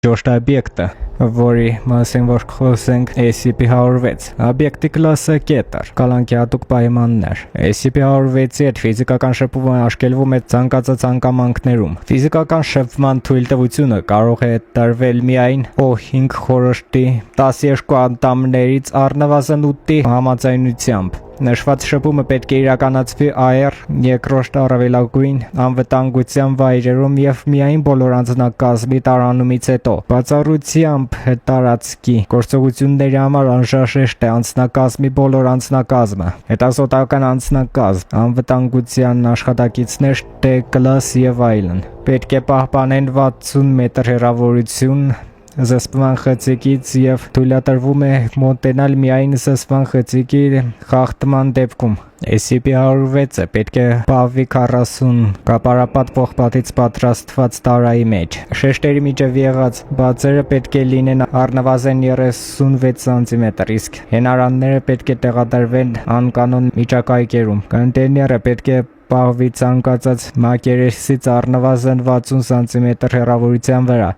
Ճոշտ օբյեկտը, որի մասին որ խոսենք SCP-106, օբյեկտի կլասը կետր, կալանքի հատուկ պայմաններ, SCP-106-ի հետ ֆիզիկական շփումը աշկելվում է ցանկացած անկամանքներում, ֆիզիկական շփման թույլտվությունը կարող է տրվել միայն O5 խորհրդի 12 անդամներից առնվազն 8-ի համաձայնությամբ, նշված շփումը պետք է իրականացվի AR երկրորդ առավելագույն անվտանգության վայրերում եւ միայն բոլոր անձնակազմի տարանումից հետո, բացառությամբ տարածքի գործողությունների համար անհրաժեշտ է անձնակազմի բոլոր անձնակազմը, հետազոտական անձնակազմ, անվտանգության աշխատակիցներ, T-կլաս եւ այլն, պետք է պահպանեն 60 մետր հեռավորություն զսպման խցիկից եւ թույլատրվում է մոտենալ միայն զսպման խցիկի խախտման դեպքում։ SCP-106-ը պետք է պահվի 40 կապարապատ պողպատից պատրաստված տարայի մեջ։ Շեշտերի միջև եղած բացերը պետք է լինեն առնվազն 36 սանտիմետր, իսկ հենարանները պետք է տեղադրվեն անկանոն միջակայքերում։ Կոնտեյները պետք է պահվի ցանկացած մակերեսից առնվազն 60 սանտիմետր հեռավորության վրա,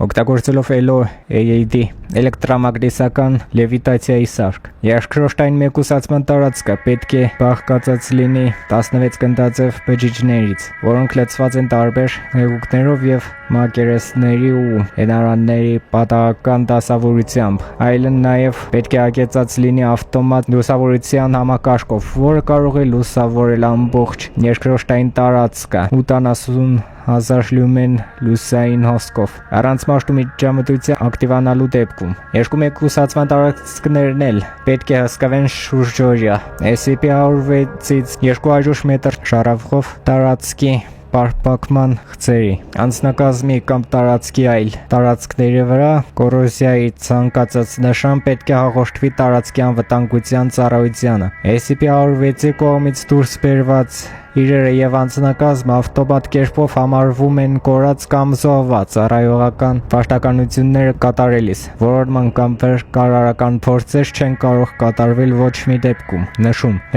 օգտագործելով LOAD էլեկտրամագնիսական լևիտացիայի սարք։ Երկրորդային մեկուսացման տարածքը պետք է բաղկացած լինի 16 գնդաձև բջիջներից, որոնք լցված են տարբեր հեղուկներով եւ մակերեսների ու հենարանների պատահական դասավորությամբ, այլն նաեւ պետք է ագեցած լինի ավտոմատ լուսավորության համակարգով, որը կարող է լուսավորել ամբողջ երկրորդային տարածքը 80,000 լյումեն լուսային հոսքով, առանց մաշտու միջամտության ակտիվանալու դեպքում։ Երկու մեկուսացման տարածքներն էլ պետք է հսկվեն շուրջօրյա SCP-106-ից 200 մետր շարավով տարածքի պարփակման խցերի, անձնակազմի կամ տարածքի այլ տարածքների վրա կոռոզիայի ցանկացած նշան պետք է հաղորդվի տարածքի անվտանգության ծառայությանը։ SCP-106-ի կողմից դուրս բերված իրերը եւ անձնակազմը ավտոմատ կերպով համարվում են կորած կամ զոհված ծառայողական պաշտականությունները կատարելիս, որոնման կամ կառավարական փորձեր չեն կարող կատարվել ոչ մի դեպքում։ Նշում